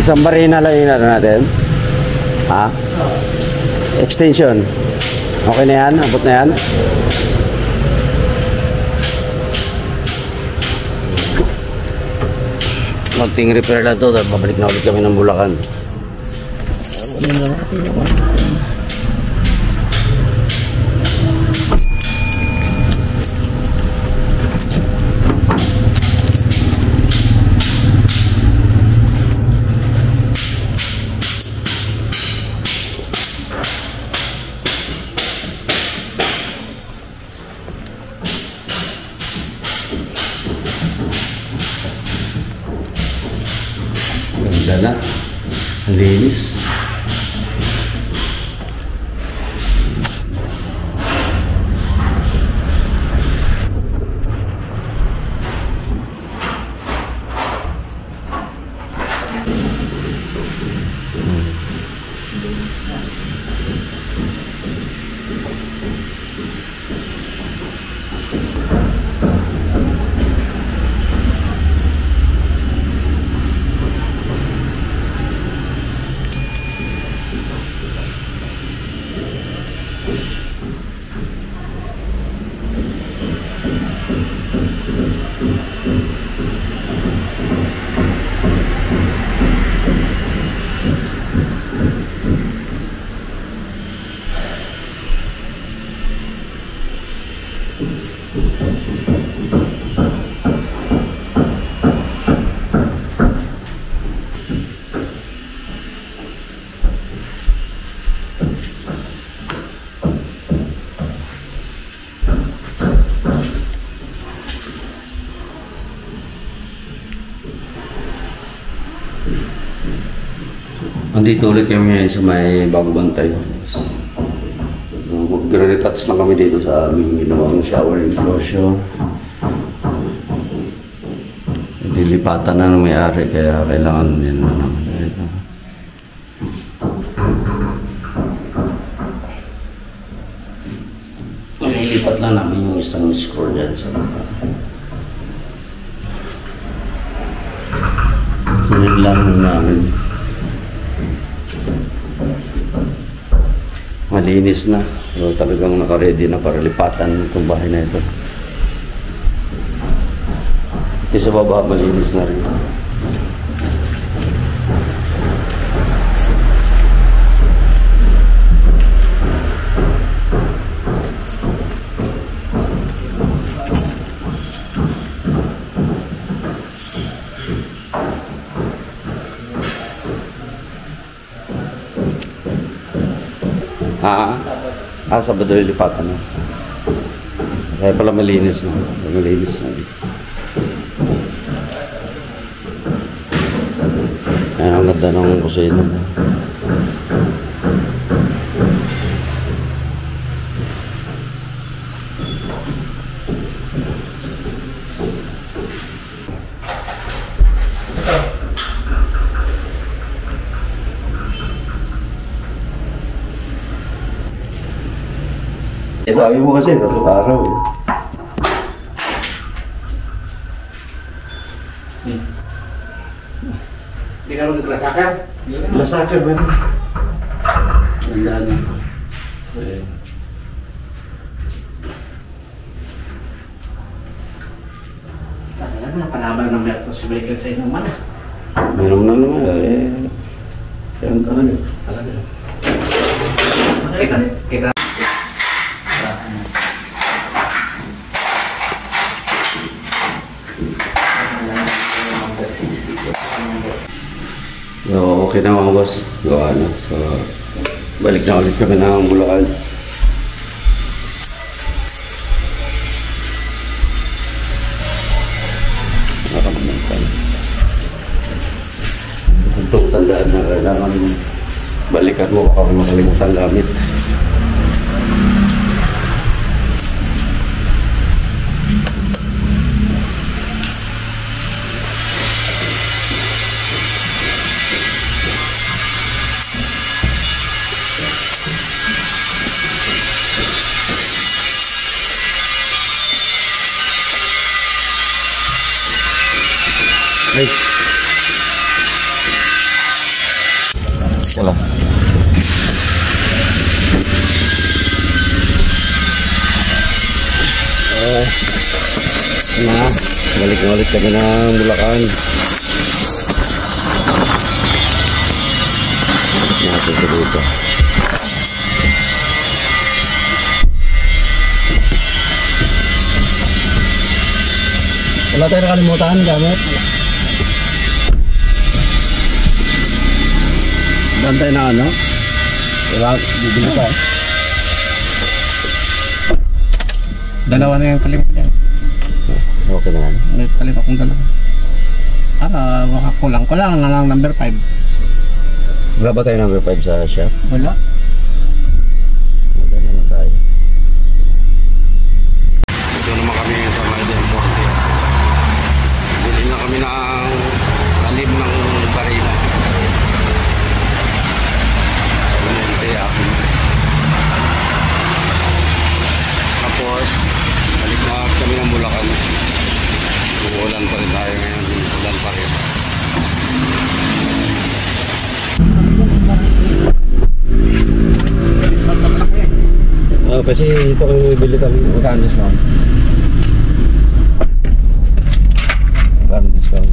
Isang barina lang yung ano natin. Ha? Extension. Okay na yan? Abot na yan? Konting repair lang ito. Babalik na ulit kami ng Bulacan. Ganda na. Ang linis. Andito ulit kami ngayon sa may Bago Bantay. Mag-retouch lang kami dito sa aming ginawang shower enclosure. Dilipatan na ng may-ari kaya kailangan yan na naman. Nililipat lang namin yung isang screw dyan sa baba. Sunod lang namin. Malinis na. So, talagang naka-ready na para lipatan itong bahay na ito. Ito sa baba, malinis na rin. Sabado yung lipatan na. Kaya pala malinis na. Malinis na. Ayan ang ganda ng kusina. Sabi mo kasi, 3 araw eh. Hindi ka nag-lasakar? Lasakar ba? Ganda na. Talaga na, panabal ng meron sa balikan sa inuman ah. Meron na naman eh. Kaya talaga. Talaga. Kita. So, okay na mga boss. Gawa na. So, balik na ulit kami ng Bulacan. Ito, tandaan na kailangan balikan mo baka makalimutan gamit. Ay. Na, balik na ulit kami ng Bulacan. Natin ito dito. Wala tayo nakalimutan gamit. Dan tayo na ano? Diba? Bibili pa. Dalawa na yung palim ko dyan. Okay na yan. May palim akong dalawa. Para makakulang ko lang na lang number 5. Wala ba tayo number 5 sa shop? Wala. Wala naman tayo. Ito naman kami sa Maiden Forte. Bili na kami ng talim ng barina. Tapos balik na kami ng Bulacan. Uulan pa rin tayo ngayon. Ulan pa rin. Kasi ito kayo bibili kami. Magkano discount? Magkano discount?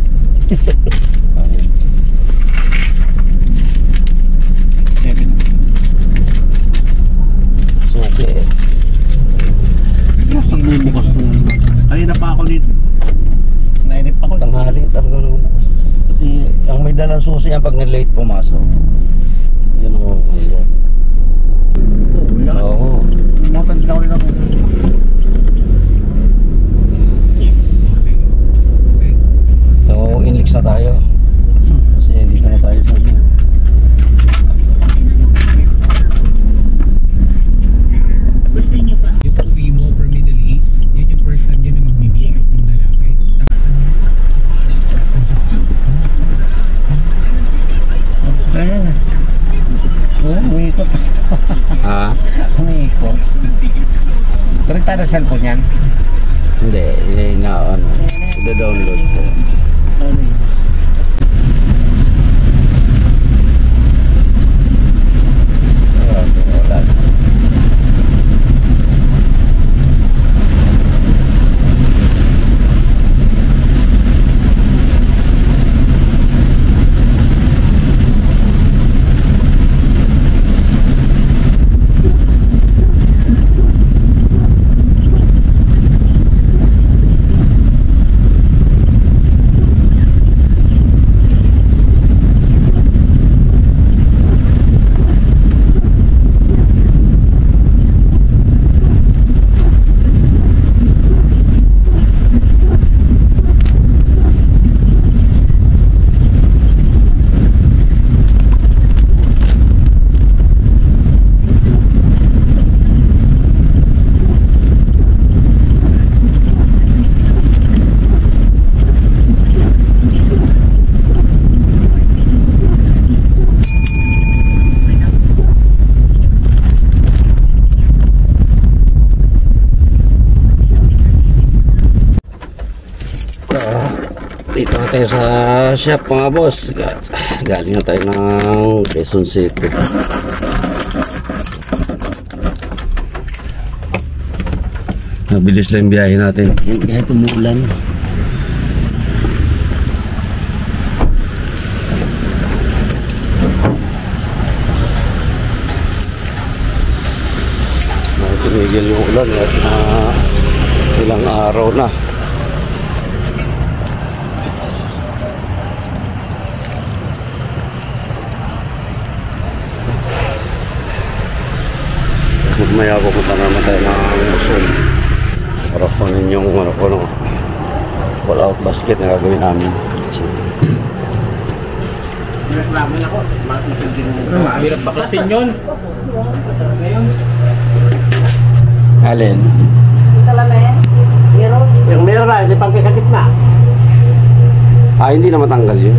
Okay. Bukas ko. Kanina pa ako dito. Nainip pa ako. Tanghali talaga naman. Kasi ang may dalang susi yan pag na-late pumasok. Yun o. Oo. Motan din ako rin ako. So, inlix na tayo. Kasi hindi na tayo sa inyo. Yung uwi mo for Middle East, yun yung first time yun na mag-meet ng lalaki. Tapos Ayan. Umiikot. Ha? Umiikot. Balik tayo sa cellphone yan. Hindi. Hindi na ano. I-download ko. Wala. Dito na tayo sa shop mga boss. Galing na tayo ng Quezon City. Nabilis lang yung biyahe natin. Kahit umuulan. Tumigil yung ulan at ilang araw na. Magmaya pupunta naman tayo ng Luzon para kunin yung pull out basket na gagawin namin. Ramen ako. Mahirap baklasin yun. Alin? Yung meron na, hindi pang kakit na. Hindi na matanggal yun.